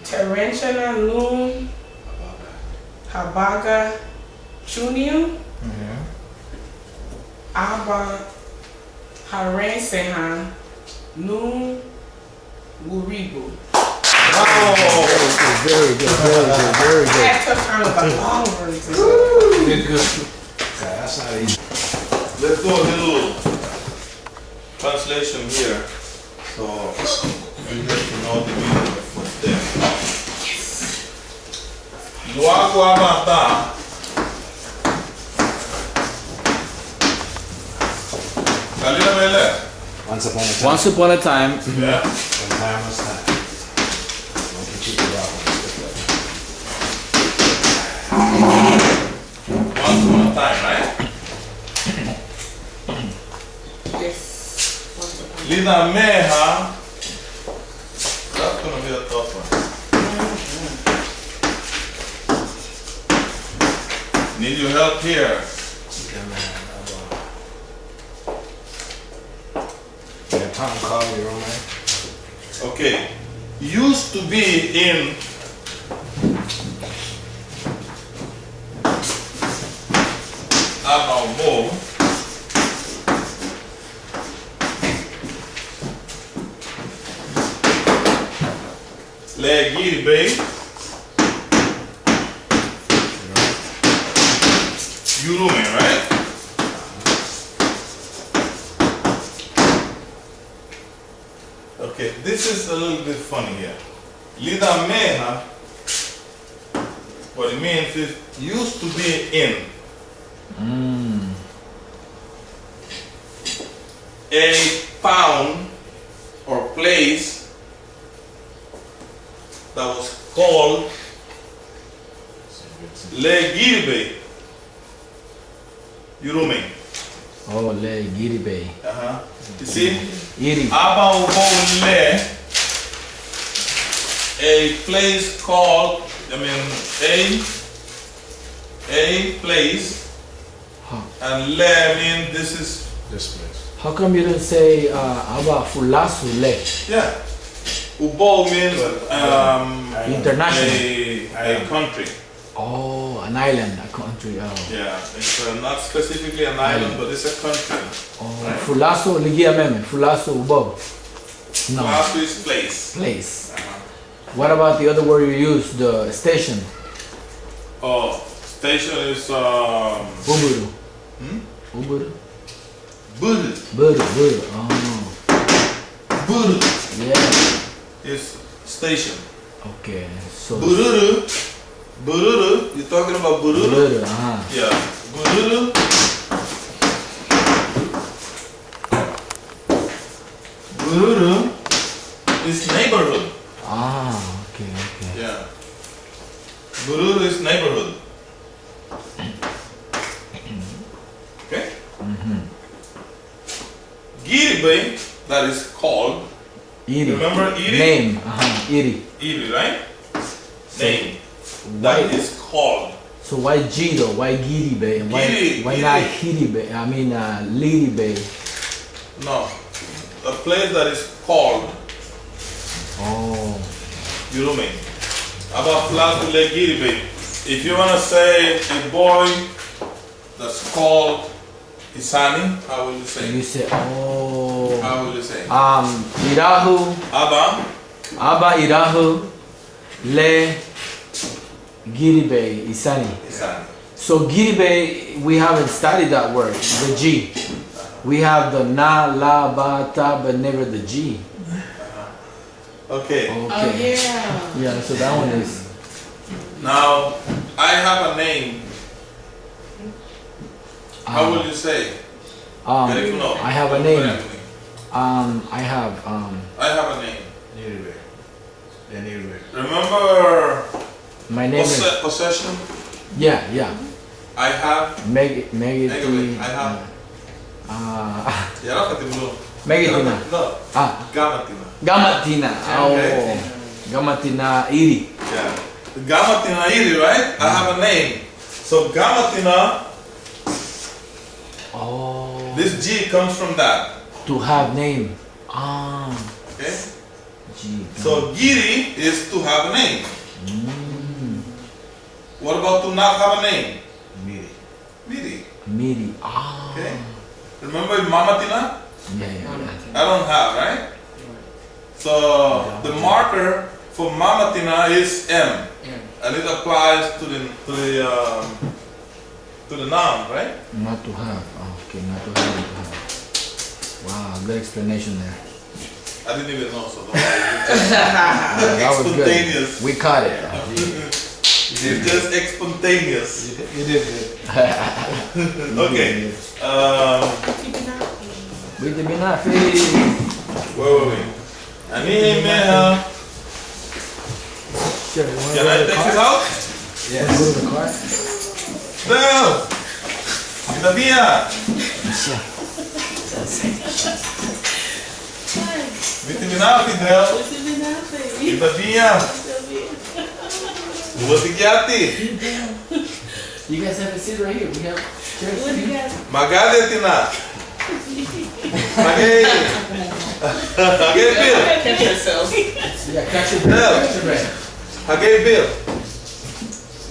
Tarantula Loon Habaga Chunium Aba Harensehan Noon Wuribu. Oh, Very good. I had a tough time with the long words. good. That's not easy. Let's do a little translation here. So you get to know the meaning of what's there. Luaku amata. Kalina mele. Once upon a time. Once upon a time. Yeah. When time was time. Don't keep it up. Once upon a time, right? Yes. Once upon Lida meha. That's gonna be a tough one. Need your help here. Yeah, Tom called you, man. Okay. Used to be in Abamo. Legirbe. Yurume, right? Okay, this is a little bit funny here. Lida meha, what it means is used to be in a town or place that was called Legirbe. Yurume. Oh, Le Giribe. You see? Iri. Aba Ubole, a place called, a place, and Le mean this is, This place. How come you didn't say Aba Fulasu Le? yeah. Ubo means International. a country. Oh, an island, a country. Oh, Yeah, it's not specifically an island, but it's a country. oh. Fulasu Ligia Meme. Fulasu Ubo. No. Last is place. Place. What about the other word you use? The station. Oh, station is Uburu. Uburu. Buru. Buru. Oh. Buru Yeah. is station. Okay. So. Bururu. Bururu. You're talking about Bururu? Buru. Yeah. Bururu. Bururu is neighborhood. Okay. Yeah. Bururu is neighborhood. Okay? Giribe, that is called, Iri. remember Iri? Name. Iri. Iri, right? Name. Why? That is called. So why G though? Why Giribe? And why not Hiribe? I mean Liribe. No. A place that is called. Oh. You know me. About Flatule Giribe. If you want to say a boy that's called Isani, how will you say? You say oh. How will you say? Irahu. Abba Irahu. Le Giribe Isani. Isani. So Giribe, we haven't studied that word, the G. We have the na, la, ba, ta, but never the G. Okay. Oh, Okay. yeah. Yeah, so that one is. Now, I have a name. How will you say? Very good. I have a name. I have a name. Anyway. Anyway. Remember My name is. possession? Yeah. I have. Meg. I have. Yarafati bro. Megitina. No. Gamatina. Gamatina. Okay. Gamatina Iri. Yeah. Gamatina Iri, right? I have a name. So Gamatina, Oh. this G comes from that. To have name. Okay? G. So giri is to have a name. What about to not have a name? Miri. Miri. Miri. Ah. Okay. Remember in Mama Tina? Yeah. I don't have, right? So the marker for Mama Tina is M, and it applies to the noun, right? Not to have. Oh, okay, not to have. Not to have. Wow, good explanation there. I didn't even know, so don't worry. That was good. Spontaneous. We caught it. It's just spontaneous. You did good. Okay. With the binafi. Wait. Ani meha. Can I take this out? Yes. Go to the car. No. Ita via. Vitaminati Del. Ita via. Buatigiati. You guys have a seat right here. We have chairs. Magade tina. Magay. Magay Bill. Catch yourself. Yeah, catch it. Del. Catch it right. Magay Bill.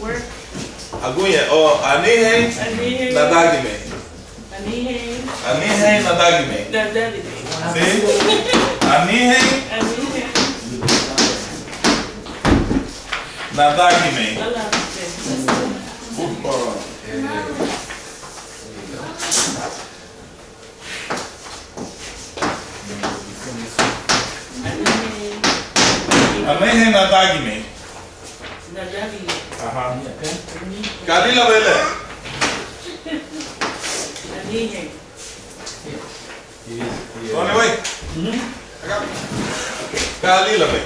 Where? Agunya. Oh, anihe nadagime. Anihe nadagime. See? Anihe nadagime. Anihe nadagime. Aha. Kalila bele. Only way. Kalila be.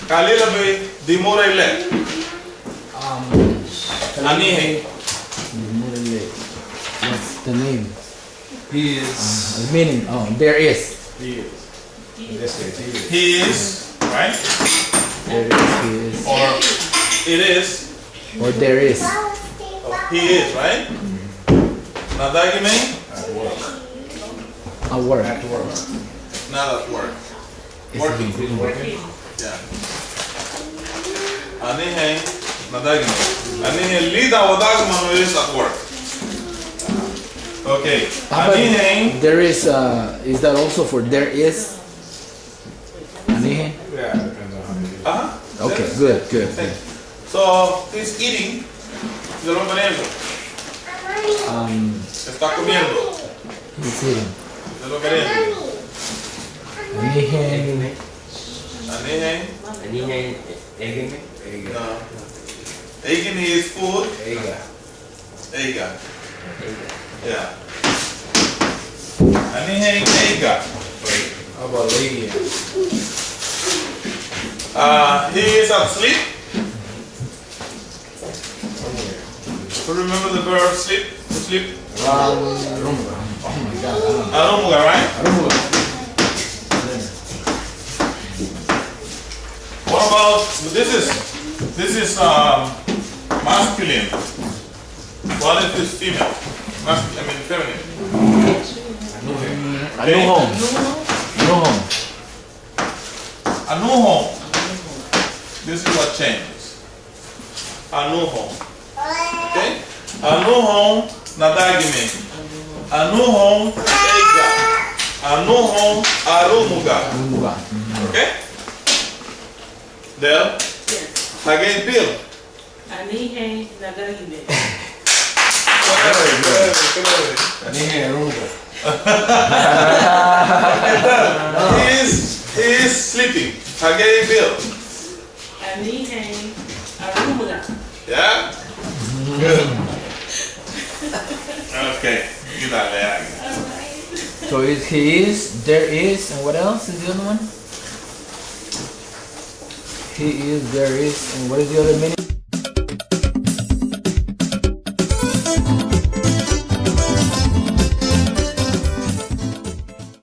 Kalila be dimura ile. Anihe. What's the name? He is. The meaning. Oh, there is. He is. In this case, he is. He is, right? There is. He is. Or it is. Or there is. He is, right? Nadagime. At work. A word. At work. Not at work. It's Working. He's working. Yeah. Anihe nadagime. Anihe lida wadagmano is at work. Okay. How about Anihe. there is that also for there is? Anihe? Yeah, depends on how you use it. Okay, good. So he's eating. Yo lo comiendo. Está comiendo. He's eating. Yo lo comiendo. Anihe. Anihe. No. Eating is food. Ega. Eiga. Yeah. Anihe eiga. How about lady? He is asleep. So remember the verb sleep? To sleep? Arumba. Oh my God. Arumuga, right? What about this is masculine. What if it's female? Feminine. A new home. New home. A new home. This is what changes. A new home. Okay? A new home, nadagime. A new home, eiga. A new home, arumuga. Arumuga. Okay? Del? Again, Bill. Anihe Aruba. He is sleeping. Again, Bill. Yeah? Good. Okay. You got that. So he is, there is, and what else is the other one? He is, there is, and what is the other meaning?